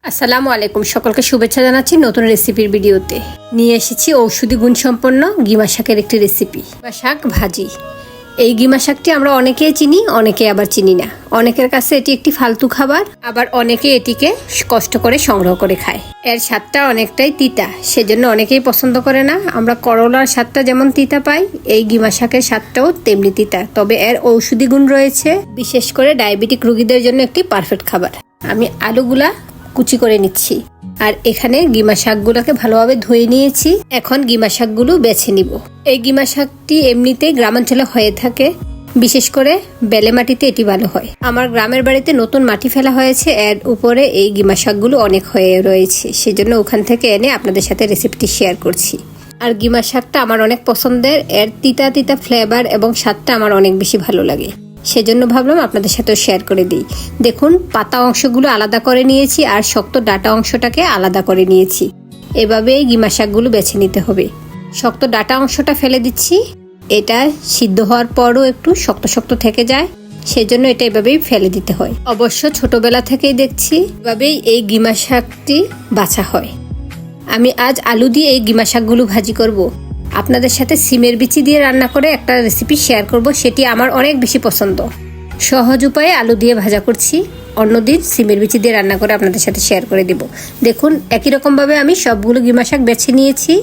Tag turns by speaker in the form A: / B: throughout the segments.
A: আসসালামু আলাইকুম, সকলকে শুভেচ্ছা জানাচ্ছি নতুন রেসিপির ভিডিওতে। নিয়ে এসেছি ঔষধি গুণসম্পন্ন গিমা শাকের একটি রেসিপি, গিমা শাক ভাজি। এই গিমা শাকটি আমরা অনেকেই চিনি, অনেকে আবার চিনি না। অনেকের কাছে এটি একটি ফালতু খাবার, আবার অনেকে এটিকে কষ্ট করে সংগ্রহ করে খায়। এর স্বাদটা অনেকটাই তিতা, সেজন্য অনেকেই পছন্দ করে না। আমরা করলার স্বাদটা যেমন তিতা পাই, এই গিমা শাকের স্বাদটাও তেমনি তিতা। তবে এর ঔষধি গুণ রয়েছে, বিশেষ করে ডায়াবেটিক রোগীদের জন্য একটি পারফেক্ট খাবার। আমি আলুগুলা কুচি করে নিচ্ছি, আর এখানে গিমা শাকগুলোকে ভালোভাবে ধুয়ে নিয়েছি। এখন গিমা শাকগুলো বেছে নিব। এই গিমা শাকটি এমনিতেই গ্রামাঞ্চলে হয়ে থাকে, বিশেষ করে বেলে মাটিতে এটি ভালো হয়। আমার গ্রামের বাড়িতে নতুন মাটি ফেলা হয়েছে, এর উপরে এই গিমা শাকগুলো অনেক হয়ে রয়েছে, সেজন্য ওখান থেকে এনে আপনাদের সাথে রেসিপিটি শেয়ার করছি। আর গিমা শাকটা আমার অনেক পছন্দের, এর তিতা তিতা ফ্লেভার এবং স্বাদটা আমার অনেক বেশি ভালো লাগে, সেজন্য ভাবলাম আপনাদের সাথেও শেয়ার করে দিই। দেখুন, পাতা অংশগুলো আলাদা করে নিয়েছি আর শক্ত ডাটা অংশটাকে আলাদা করে নিয়েছি। এভাবেই গিমা শাকগুলো বেছে নিতে হবে। শক্ত ডাটা অংশটা ফেলে দিচ্ছি। এটা সিদ্ধ হওয়ার পরও একটু শক্ত শক্ত থেকে যায়, সেজন্য এটা এভাবেই ফেলে দিতে হয়। অবশ্য ছোটবেলা থেকেই দেখছি এভাবেই এই গিমা শাকটি বাছা হয়। আমি আজ আলু দিয়ে এই গিমা শাকগুলো ভাজি করব। আপনাদের সাথে সিমের বিচি দিয়ে রান্না করে একটা রেসিপি শেয়ার করব, সেটি আমার অনেক বেশি পছন্দ। সহজ উপায়ে আলু দিয়ে ভাজা করছি, অন্যদিন সিমের বিচি দিয়ে রান্না করে আপনাদের সাথে শেয়ার করে দেব। দেখুন, একই রকমভাবে আমি সবগুলো গিমা শাক বেছে নিয়েছি,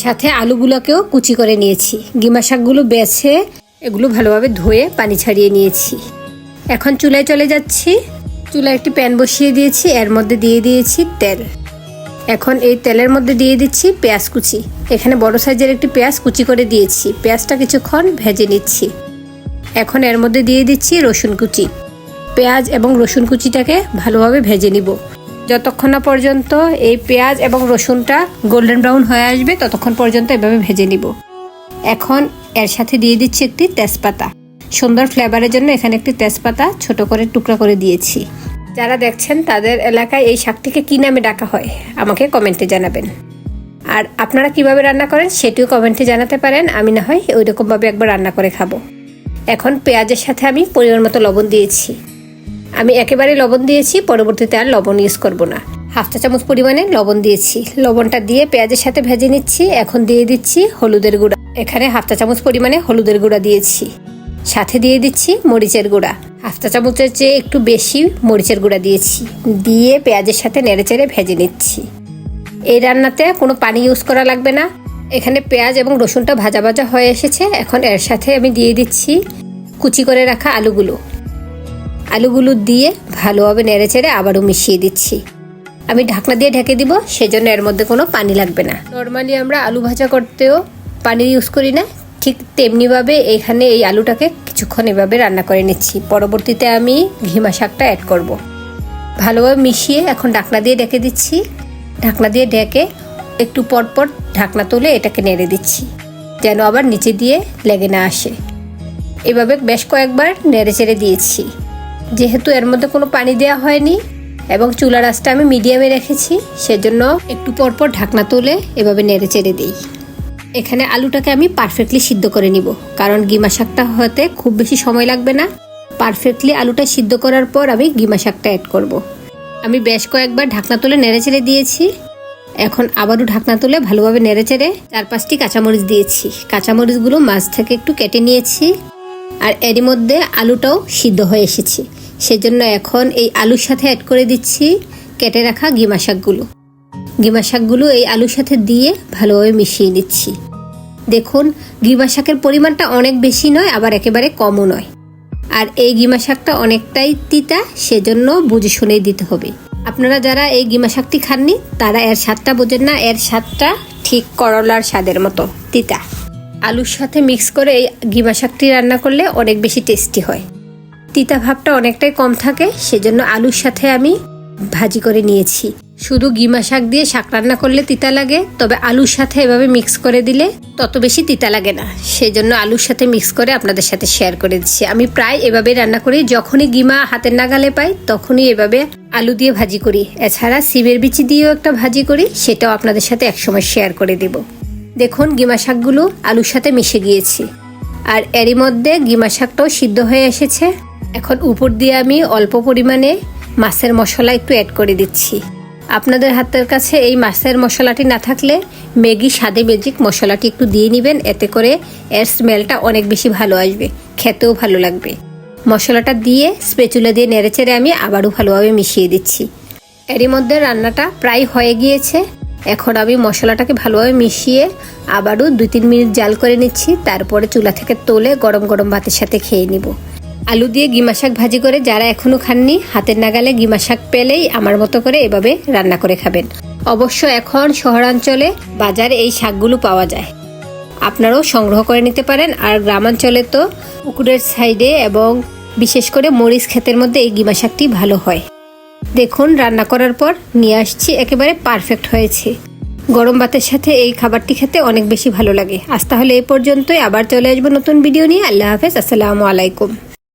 A: সাথে আলুগুলোকেও কুচি করে নিয়েছি। গিমা শাকগুলো বেছে এগুলো ভালোভাবে ধুয়ে পানি ছাড়িয়ে নিয়েছি। এখন চুলায় চলে যাচ্ছি। চুলায় একটি প্যান বসিয়ে দিয়েছি, এর মধ্যে দিয়ে দিয়েছি তেল। এখন এই তেলের মধ্যে দিয়ে দিচ্ছি পেঁয়াজ কুচি। এখানে বড় সাইজের একটি পেঁয়াজ কুচি করে দিয়েছি। পেঁয়াজটা কিছুক্ষণ ভেজে নিচ্ছি। এখন এর মধ্যে দিয়ে দিচ্ছি রসুন কুচি। পেঁয়াজ এবং রসুন কুচিটাকে ভালোভাবে ভেজে নিব, যতক্ষণ না পর্যন্ত এই পেঁয়াজ এবং রসুনটা গোল্ডেন ব্রাউন হয়ে আসবে, ততক্ষণ পর্যন্ত এভাবে ভেজে নিব। এখন এর সাথে দিয়ে দিচ্ছি একটি তেজপাতা। সুন্দর ফ্লেভারের জন্য এখানে একটি তেজপাতা ছোট করে টুকরা করে দিয়েছি। যারা দেখছেন তাদের এলাকায় এই শাকটিকে কী নামে ডাকা হয় আমাকে কমেন্টে জানাবেন। আর আপনারা কিভাবে রান্না করেন সেটিও কমেন্টে জানাতে পারেন, আমি না হয় ওই রকমভাবে একবার রান্না করে খাবো। এখন পেঁয়াজের সাথে আমি পরিমাণ মতো লবণ দিয়েছি। আমি একেবারে লবণ দিয়েছি, পরবর্তীতে আর লবণ ইউজ করব না। হাফ চা চামচ পরিমাণে লবণ দিয়েছি। লবণটা দিয়ে পেঁয়াজের সাথে ভেজে নিচ্ছি। এখন দিয়ে দিচ্ছি হলুদের গুঁড়া। এখানে হাফ চা চামচ পরিমাণে হলুদের গুঁড়া দিয়েছি। সাথে দিয়ে দিচ্ছি মরিচের গুঁড়া। হাফ চা চামচের চেয়ে একটু বেশি মরিচের গুঁড়া দিয়েছি। দিয়ে পেঁয়াজের সাথে নেড়েচেড়ে ভেজে নিচ্ছি। এই রান্নাতে কোনো পানি ইউজ করা লাগবে না। এখানে পেঁয়াজ এবং রসুনটা ভাজা ভাজা হয়ে এসেছে। এখন এর সাথে আমি দিয়ে দিচ্ছি কুচি করে রাখা আলুগুলো দিয়ে ভালোভাবে নেড়েচেড়ে আবারও মিশিয়ে দিচ্ছি। আমি ঢাকনা দিয়ে ঢেকে দিব, সেজন্য এর মধ্যে কোনো পানি লাগবে না। নর্মালি আমরা আলু ভাজা করতেও পানি ইউজ করি না, ঠিক তেমনিভাবে এখানে এই আলুটাকে কিছুক্ষণ এভাবে রান্না করে নিচ্ছি। পরবর্তীতে আমি গিমা শাকটা অ্যাড করব। ভালোভাবে মিশিয়ে এখন ঢাকনা দিয়ে ঢেকে দিচ্ছি। ঢাকনা দিয়ে ঢেকে একটু পরপর ঢাকনা তুলে এটাকে নেড়ে দিচ্ছি, যেন আবার নিচে দিয়ে লেগে না আসে। এভাবে বেশ কয়েকবার নেড়ে চেড়ে দিয়েছি। যেহেতু এর মধ্যে কোনো পানি দেওয়া হয়নি এবং চুলার আঁচটা আমি মিডিয়ামে রেখেছি, সেজন্য একটু পরপর ঢাকনা তুলে এভাবে নেড়ে চেড়ে দিই। এখানে আলুটাকে আমি পারফেক্টলি সিদ্ধ করে নিব, কারণ গিমা শাকটা হতে খুব বেশি সময় লাগবে না। পারফেক্টলি আলুটা সিদ্ধ করার পর আমি গিমা শাকটা অ্যাড করব। আমি বেশ কয়েকবার ঢাকনা তুলে নেড়ে চেড়ে দিয়েছি। এখন আবারও ঢাকনা তুলে ভালোভাবে নেড়ে চেড়ে 4-5টি কাঁচামরিচ দিয়েছি। কাঁচামরিচগুলো মাছ থেকে একটু কেটে নিয়েছি। আর এরই মধ্যে আলুটাও সিদ্ধ হয়ে এসেছে, সেজন্য এখন এই আলুর সাথে অ্যাড করে দিচ্ছি কেটে রাখা গিমা শাকগুলো এই আলুর সাথে দিয়ে ভালোভাবে মিশিয়ে দিচ্ছি। দেখুন, গিমা শাকের পরিমাণটা অনেক বেশি নয়, আবার একেবারে কমও নয়। আর এই গিমা শাকটা অনেকটাই তিতা, সেজন্য বুঝে শুনেই দিতে হবে। আপনারা যারা এই গিমা শাকটি খাননি তারা এর স্বাদটা বোঝেন না। এর স্বাদটা ঠিক করলার স্বাদের মতো তিতা। আলুর সাথে মিক্স করে এই গিমা শাকটি রান্না করলে অনেক বেশি টেস্টি হয়। তিতা ভাবটা অনেকটাই কম থাকে, সেজন্য আলুর সাথে আমি ভাজি করে নিয়েছি। শুধু গিমা শাক দিয়ে শাক রান্না করলে তিতা লাগে, তবে আলুর সাথে এভাবে মিক্স করে দিলে তত বেশি তিতা লাগে না। সেজন্য আলুর সাথে মিক্স করে আপনাদের সাথে শেয়ার করে দিচ্ছি। আমি প্রায় এভাবে রান্না করি, যখনই গিমা হাতের নাগালে পাই তখনই এভাবে আলু দিয়ে ভাজি করি। এছাড়া সিমের বিচি দিয়েও একটা ভাজি করি, সেটাও আপনাদের সাথে একসময় শেয়ার করে দেব। দেখুন, গিমা শাকগুলো আলুর সাথে মিশে গিয়েছে, আর এরই মধ্যে গিমা শাকটাও সিদ্ধ হয়ে এসেছে। এখন উপর দিয়ে আমি অল্প পরিমাণে মাছের মশলা একটু অ্যাড করে দিচ্ছি। আপনাদের হাতের কাছে এই মাছের মশলাটি না থাকলে ম্যাগি স্বাদে ম্যাজিক মশলাটি একটু দিয়ে নেবেন, এতে করে এর স্মেলটা অনেক বেশি ভালো আসবে, খেতেও ভালো লাগবে। মশলাটা দিয়ে স্প্যাচুলা দিয়ে নেড়েচেড়ে আমি আবারও ভালোভাবে মিশিয়ে দিচ্ছি। এরই মধ্যে রান্নাটা প্রায় হয়ে গিয়েছে। এখন আমি মশলাটাকে ভালোভাবে মিশিয়ে আবারও 2-3 মিনিট জাল করে নিচ্ছি। তারপরে চুলা থেকে তুলে গরম গরম ভাতের সাথে খেয়ে নিব। আলু দিয়ে গিমা শাক ভাজি করে যারা এখনও খাননি, হাতের নাগালে গিমা শাক পেলেই আমার মতো করে এভাবে রান্না করে খাবেন। অবশ্য এখন শহরাঞ্চলে বাজারে এই শাকগুলো পাওয়া যায়, আপনারাও সংগ্রহ করে নিতে পারেন। আর গ্রামাঞ্চলে তো পুকুরের সাইডে এবং বিশেষ করে মরিচ ক্ষেতের মধ্যে এই গিমা শাকটি ভালো হয়। দেখুন রান্না করার পর নিয়ে আসছি, একেবারে পারফেক্ট হয়েছে। গরম ভাতের সাথে এই খাবারটি খেতে অনেক বেশি ভালো লাগে। আজ তাহলে এই পর্যন্তই, আবার চলে আসবো নতুন ভিডিও নিয়ে। আল্লাহ হাফেজ, আসসালামু আলাইকুম।